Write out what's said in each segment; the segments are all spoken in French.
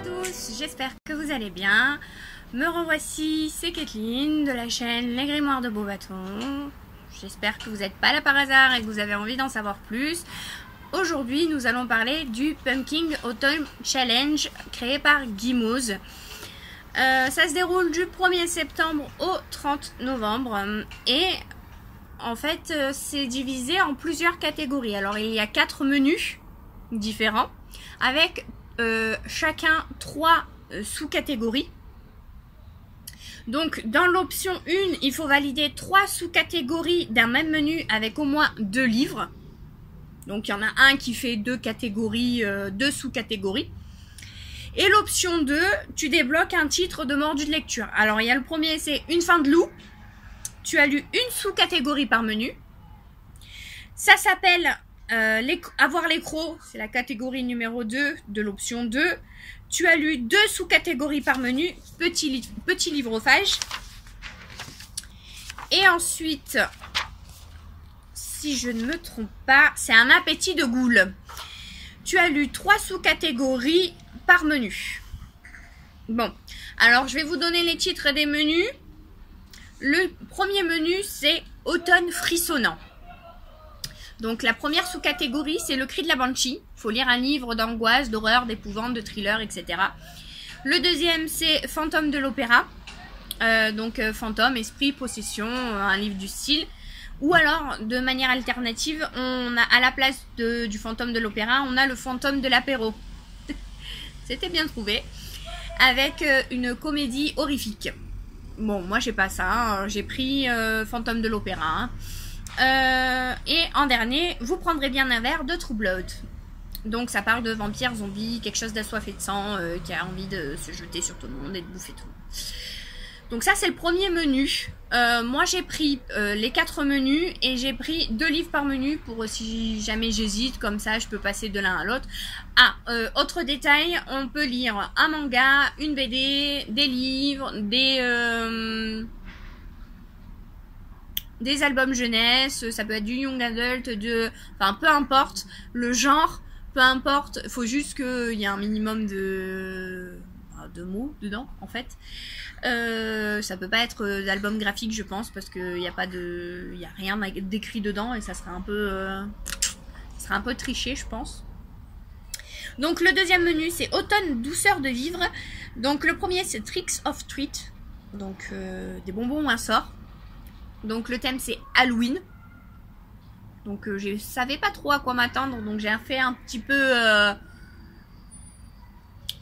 tous, j'espère que vous allez bien. Me revoici, c'est Kathleen de la chaîne Les Grimoires de Beaubaton. J'espère que vous n'êtes pas là par hasard et que vous avez envie d'en savoir plus. Aujourd'hui, nous allons parler du Pumpkin Autumn Challenge créé par Gimose. Ça se déroule du 1er septembre au 30 novembre et en fait c'est divisé en plusieurs catégories. Alors il y a 4 menus différents avec chacun 3 sous-catégories. Donc dans l'option 1, il faut valider 3 sous-catégories d'un même menu avec au moins 2 livres. Donc il y en a un qui fait 2 catégories, 2 sous-catégories. Et l'option 2, tu débloques un titre de mordu de lecture. Alors il y a le premier, c'est Une fin de loup. Tu as lu une sous-catégorie par menu. Ça s'appelle Avoir les crocs, c'est la catégorie numéro 2 de l'option 2. Tu as lu 2 sous-catégories par menu, petit livrophage. Et ensuite, si je ne me trompe pas, c'est Un appétit de goule. Tu as lu 3 sous-catégories par menu. Bon, alors je vais vous donner les titres des menus. Le premier menu, c'est Automne frissonnant. Donc la première sous-catégorie, c'est Le cri de la banshee. Il faut lire un livre d'angoisse, d'horreur, d'épouvante, de thriller, etc. Le deuxième, c'est Fantôme de l'opéra. Donc fantôme, esprit, possession, un livre du style. Ou alors, de manière alternative, on a à la place du fantôme de l'opéra, on a le fantôme de l'apéro. C'était bien trouvé. Avec une comédie horrifique. Bon, moi j'ai pas ça, hein. J'ai pris fantôme de l'opéra. Et en dernier, vous prendrez bien un verre de True Blood. Donc ça parle de vampires, zombies, quelque chose d'assoiffé de sang, qui a envie de se jeter sur tout le monde et de bouffer tout le monde. Donc ça c'est le premier menu. Moi j'ai pris les 4 menus et j'ai pris 2 livres par menu pour si jamais j'hésite, comme ça je peux passer de l'un à l'autre. Ah, autre détail, on peut lire un manga, une BD, des livres, des albums jeunesse, ça peut être du young adult, enfin peu importe le genre, peu importe, il faut juste qu'il y ait un minimum de mots dedans en fait. Ça peut pas être d'album graphique je pense parce qu'il n'y a pas il y a rien d'écrit dedans et ça serait un peu triché je pense. Donc le deuxième menu c'est Automne douceur de vivre. Donc le premier c'est Tricks of Treat, donc des bonbons ou un sort. Donc le thème c'est Halloween. Donc je savais pas trop à quoi m'attendre, donc j'ai fait un petit peu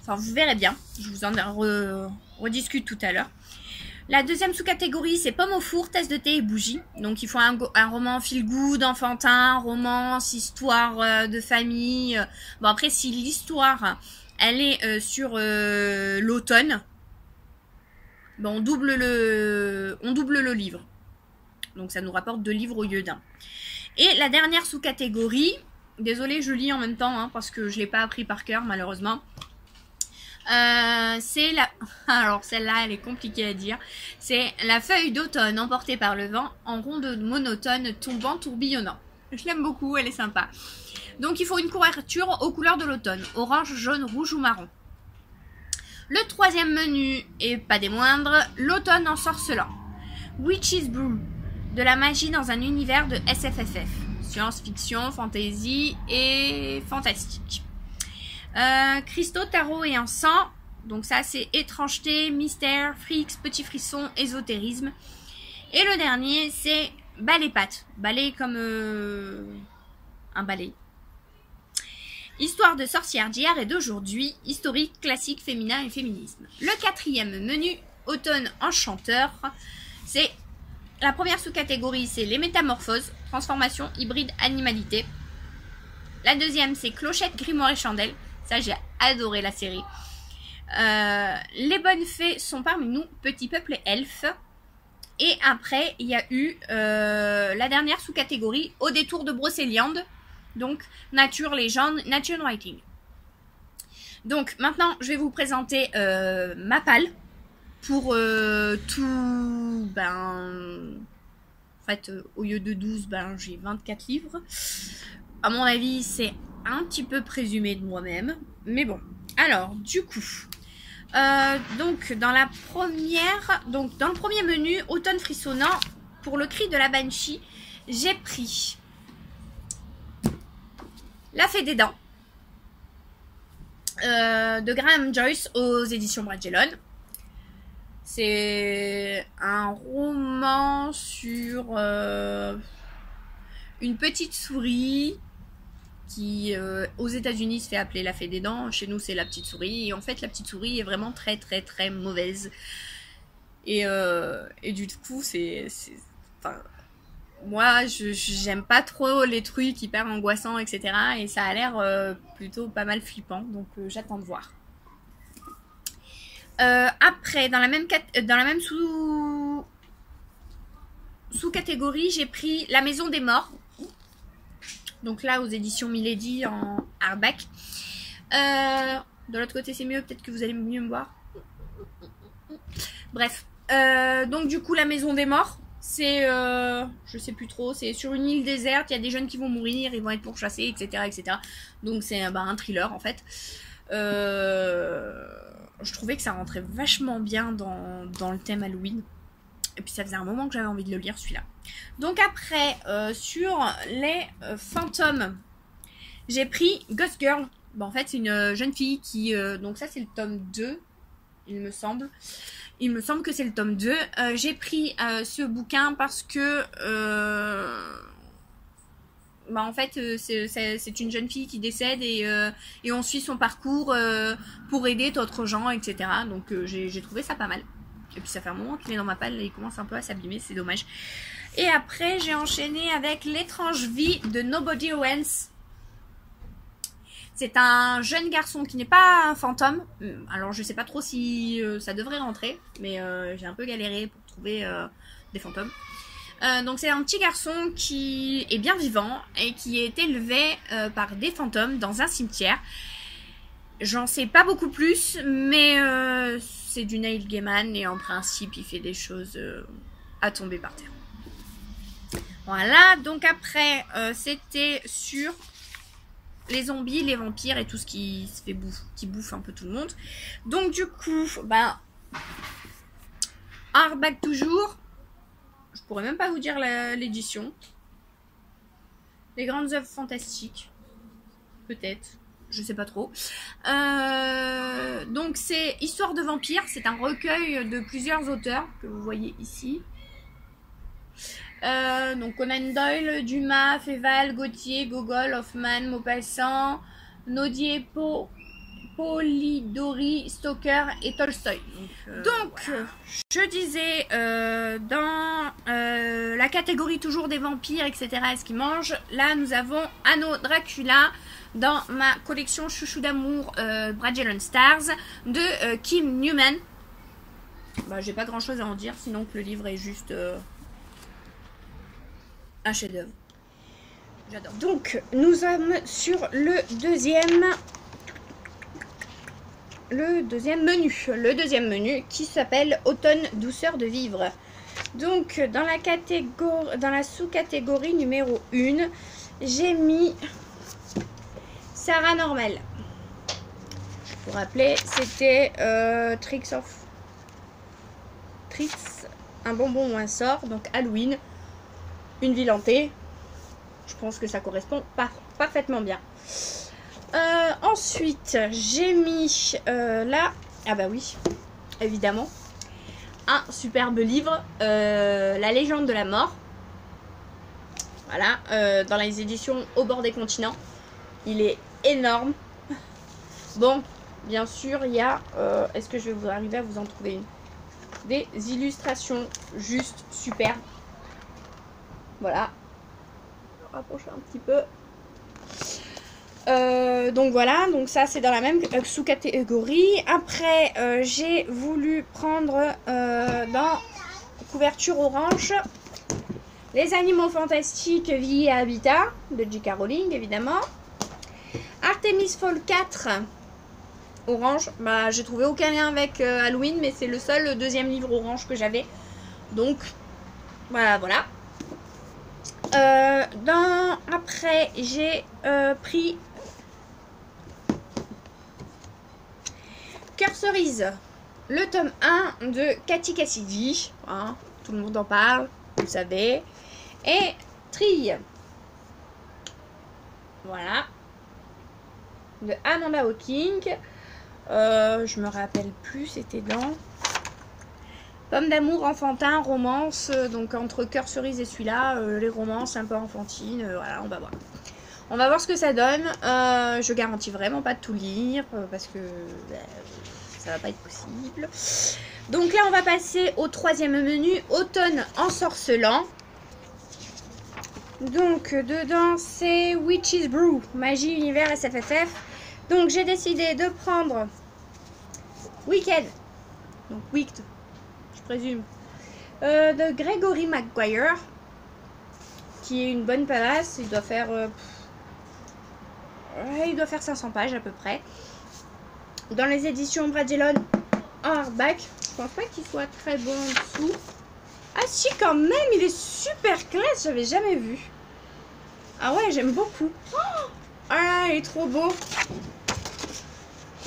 enfin vous verrez bien, je vous en rediscute tout à l'heure. La deuxième sous-catégorie c'est Pomme au four, tasse de thé et bougie. Donc il faut un roman feel good, enfantin, romance, histoire de famille. Bon après si l'histoire elle est sur l'automne, bon, on double le livre. Donc ça nous rapporte 2 livres au lieu d'un. Et la dernière sous-catégorie, désolée je lis en même temps hein, parce que je ne l'ai pas appris par cœur malheureusement. C'est la... Alors celle-là elle est compliquée à dire. C'est La feuille d'automne emportée par le vent en ronde monotone tombant tourbillonnant. Je l'aime beaucoup, elle est sympa. Donc il faut une couverture aux couleurs de l'automne, orange, jaune, rouge ou marron. Le troisième menu, et pas des moindres, L'automne ensorcelant. Witch's Brew, de la magie dans un univers de SFFF. Science-fiction, fantasy et fantastique. Cristaux, tarot et encens. Donc ça c'est étrangeté, mystère, freaks, petit frisson, ésotérisme. Et le dernier c'est Balai pâte. Balai comme un balai. Histoire de sorcière d'hier et d'aujourd'hui, historique, classique, féminin et féminisme. Le quatrième menu, Automne enchanteur, c'est la première sous-catégorie, c'est les métamorphoses, transformation, hybride, animalité. La deuxième, c'est Clochette, grimoire et chandelle. Ça, j'ai adoré la série. Les bonnes fées sont parmi nous, petit peuple et elfes. Et après, il y a eu la dernière sous-catégorie, Au détour de Brocéliande. Donc, nature, légende, nature writing. Donc, maintenant, je vais vous présenter ma palle. Pour tout, en fait, au lieu de 12, j'ai 24 livres. À mon avis, c'est un petit peu présumé de moi-même. Mais bon, Alors, du coup, donc dans la première, donc dans le premier menu, automne frissonnant, pour le cri de la Banshee, j'ai pris La Fée des Dents de Graham Joyce aux éditions Brajlon. C'est un roman sur une petite souris qui aux États-Unis se fait appeler la Fée des Dents. Chez nous, c'est la petite souris. Et en fait, la petite souris est vraiment très très très mauvaise. Et du coup, enfin, moi, j'aime pas trop les trucs hyper angoissants, etc. Et ça a l'air plutôt pas mal flippant. Donc, j'attends de voir. Après, dans la même sous-catégorie, j'ai pris La Maison des Morts. Donc là, aux éditions Milady en hardback. De l'autre côté, c'est mieux. Peut-être que vous allez mieux me voir. Bref. Donc du coup, La Maison des Morts, c'est... je sais plus trop. C'est sur une île déserte. Il y a des jeunes qui vont mourir. Ils vont être pourchassés, etc. etc. Donc c'est un thriller, en fait. Je trouvais que ça rentrait vachement bien dans le thème Halloween. Et puis ça faisait un moment que j'avais envie de le lire, celui-là. Donc après, sur les fantômes, j'ai pris Ghost Girl. Bon, en fait, c'est une jeune fille qui... donc ça, c'est le tome 2, il me semble. Il me semble que c'est le tome 2. J'ai pris ce bouquin parce que... en fait, c'est une jeune fille qui décède et on suit son parcours pour aider d'autres gens, etc. Donc j'ai trouvé ça pas mal. Et puis ça fait un moment qu'il est dans ma palle, il commence un peu à s'abîmer, c'est dommage. Et après, j'ai enchaîné avec L'étrange vie de Nobody Owens. C'est un jeune garçon qui n'est pas un fantôme. Alors je sais pas trop si ça devrait rentrer, mais j'ai un peu galéré pour trouver des fantômes. Donc c'est un petit garçon qui est bien vivant et qui est élevé par des fantômes dans un cimetière. J'en sais pas beaucoup plus, mais c'est du Neil Gaiman et en principe il fait des choses à tomber par terre. Voilà, donc après c'était sur les zombies, les vampires et tout ce qui se fait qui bouffe un peu tout le monde. Donc du coup, hardback toujours. Je pourrais même pas vous dire l'édition. Les grandes œuvres fantastiques. Peut-être. Je sais pas trop. Donc c'est Histoire de vampire. C'est un recueil de plusieurs auteurs que vous voyez ici. Donc Conan Doyle, Dumas, Féval, Gauthier, Gogol, Hoffmann, Maupassant, Naudier, Polidori, Stoker et Tolstoï. Donc voilà. Je disais dans la catégorie toujours des vampires, etc. Est-ce qu'ils mangent? Là, nous avons Anno Dracula dans ma collection Chouchou d'amour Brajlon Stars de Kim Newman. J'ai pas grand chose à en dire, sinon que le livre est juste un chef-d'œuvre. J'adore. Donc, nous sommes sur le deuxième menu qui s'appelle Automne, douceur de vivre. Donc dans la sous-catégorie numéro 1, j'ai mis Sarah Normal. Pour rappeler, c'était Tricks, un bonbon ou un sort, donc Halloween, une ville hantée. Je pense que ça correspond parfaitement bien. Ensuite, j'ai mis là, ah bah oui, évidemment, un superbe livre, La légende de la mort. Voilà, dans les éditions Au bord des continents. Il est énorme. Bon, bien sûr, il y a, est-ce que je vais arriver à vous en trouver une? Des illustrations juste super. Voilà. Je vais rapprocher un petit peu. Donc voilà, donc ça c'est dans la même sous-catégorie. Après j'ai voulu prendre dans couverture orange Les animaux fantastiques, vie et habitat de J.K. Rowling évidemment. Artemis Fowl 4 orange, j'ai trouvé aucun lien avec Halloween, mais c'est le seul deuxième livre orange que j'avais, donc voilà. Après j'ai pris Cœur cerise, le tome 1 de Cathy Cassidy, hein, tout le monde en parle, vous le savez. Et Trille, voilà, de Amanda Hawking. Je me rappelle plus, c'était dans Pomme d'amour, enfantin, romance. Donc entre Cœur cerise et celui-là, les romances un peu enfantines. Voilà, on va voir. On va voir ce que ça donne. Je garantis vraiment pas de tout lire parce que ça va pas être possible. Donc là, on va passer au troisième menu, automne ensorcelant. Donc dedans, c'est Witch's Brew, magie, univers, SFFF. Donc j'ai décidé de prendre Weekend, donc Wicked, je présume, de Gregory Maguire, qui est une bonne palace. Il doit faire, il doit faire 500 pages à peu près. Dans les éditions Bragelonne en hardback. Je pense pas qu'il soit très bon en dessous. Ah si, quand même, il est super classe, j'avais jamais vu. Ah ouais, j'aime beaucoup. Oh, ah, il est trop beau.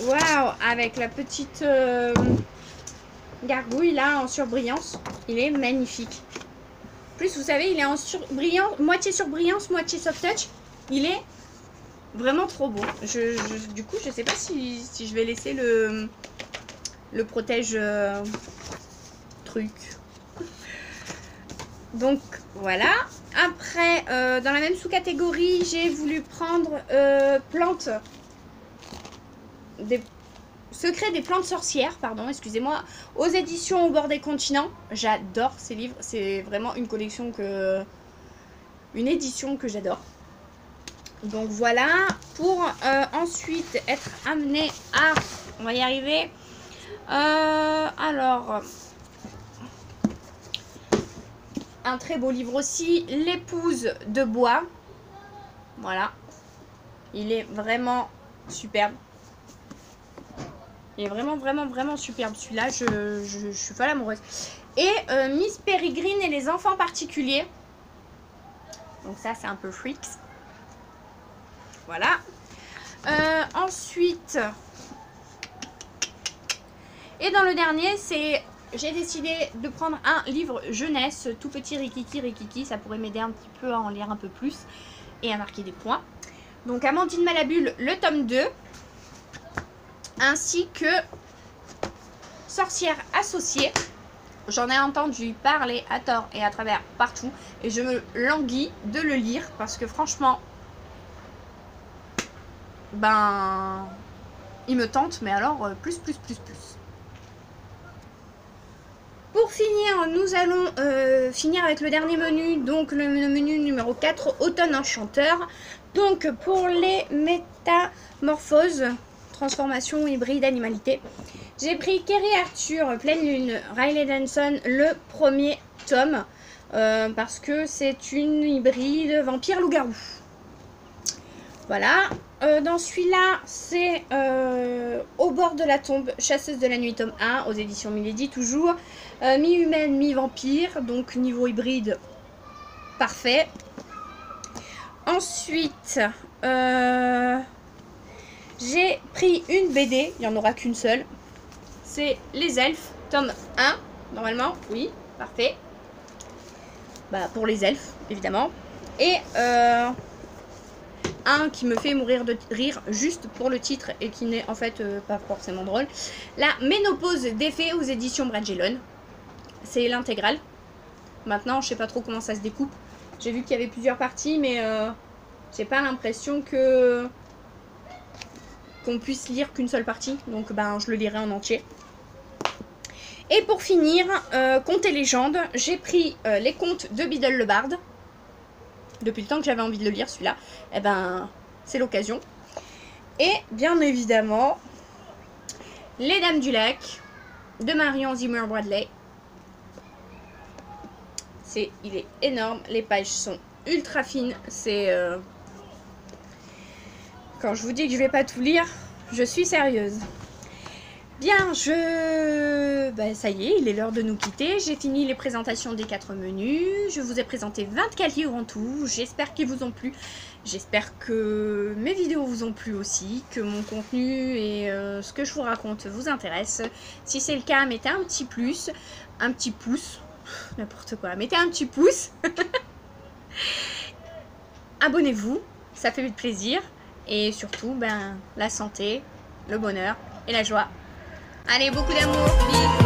Waouh, avec la petite gargouille là en surbrillance. Il est magnifique. En plus, vous savez, il est en surbrillance, moitié surbrillance, moitié soft touch. Il est vraiment trop beau. Du coup, je sais pas si je vais laisser le protège truc. Donc voilà. Après, dans la même sous-catégorie, j'ai voulu prendre plantes. Des secrets des plantes sorcières, pardon, excusez-moi, aux éditions Au bord des continents. J'adore ces livres. C'est vraiment une collection une édition que j'adore. Donc voilà, pour ensuite être amené à, on va y arriver, alors, un très beau livre aussi, L'épouse de bois, voilà, il est vraiment superbe, il est vraiment superbe, celui-là, je suis folle amoureuse. Et Miss Peregrine et les enfants particuliers, donc ça c'est un peu freaks. Voilà. Ensuite, et dans le dernier, j'ai décidé de prendre un livre jeunesse, tout petit rikiki, ça pourrait m'aider un petit peu à en lire un peu plus et à marquer des points. Donc Amandine Malabule, le tome 2, ainsi que Sorcière associée. J'en ai entendu parler à tort et à travers partout et je me languis de le lire parce que franchement, ben, il me tente, mais alors plus. Pour finir, nous allons finir avec le dernier menu, donc le menu numéro 4, Automne enchanteur. Donc pour les métamorphoses, transformation, hybride, animalité, j'ai pris Kerry Arthur, Pleine Lune, Riley Danson, le premier tome, parce que c'est une hybride vampire-loup-garou. Voilà. Dans celui-là, c'est Au bord de la tombe, Chasseuse de la nuit, tome 1, aux éditions Milady, toujours. Mi-humaine, mi-vampire, donc niveau hybride, parfait. Ensuite, j'ai pris une BD, il n'y en aura qu'une seule. C'est Les Elfes, tome 1, normalement, oui, parfait. Bah, pour les elfes, évidemment. Et un qui me fait mourir de rire juste pour le titre et qui n'est en fait pas forcément drôle. La Ménopause des fées aux éditions Bragelonne. C'est l'intégrale. Maintenant, je sais pas trop comment ça se découpe. J'ai vu qu'il y avait plusieurs parties, mais j'ai pas l'impression qu'on puisse lire qu'une seule partie. Donc ben, je le lirai en entier. Et pour finir, Contes et légendes, j'ai pris les contes de Biddle le Barde. Depuis le temps que j'avais envie de le lire, celui-là, eh ben, c'est l'occasion. Et bien évidemment, Les Dames du Lac de Marion Zimmer Bradley. Il est énorme, les pages sont ultra fines. C'est quand je vous dis que je vais pas tout lire, je suis sérieuse. Bien, ça y est, il est l'heure de nous quitter. J'ai fini les présentations des 4 menus. Je vous ai présenté 24 livres en tout. J'espère qu'ils vous ont plu. J'espère que mes vidéos vous ont plu aussi, que mon contenu et ce que je vous raconte vous intéresse. Si c'est le cas, mettez un petit plus, un petit pouce, n'importe quoi. Mettez un petit pouce. Abonnez-vous, ça fait plaisir. Et surtout, la santé, le bonheur et la joie. Allez, beaucoup d'amour. Bisous.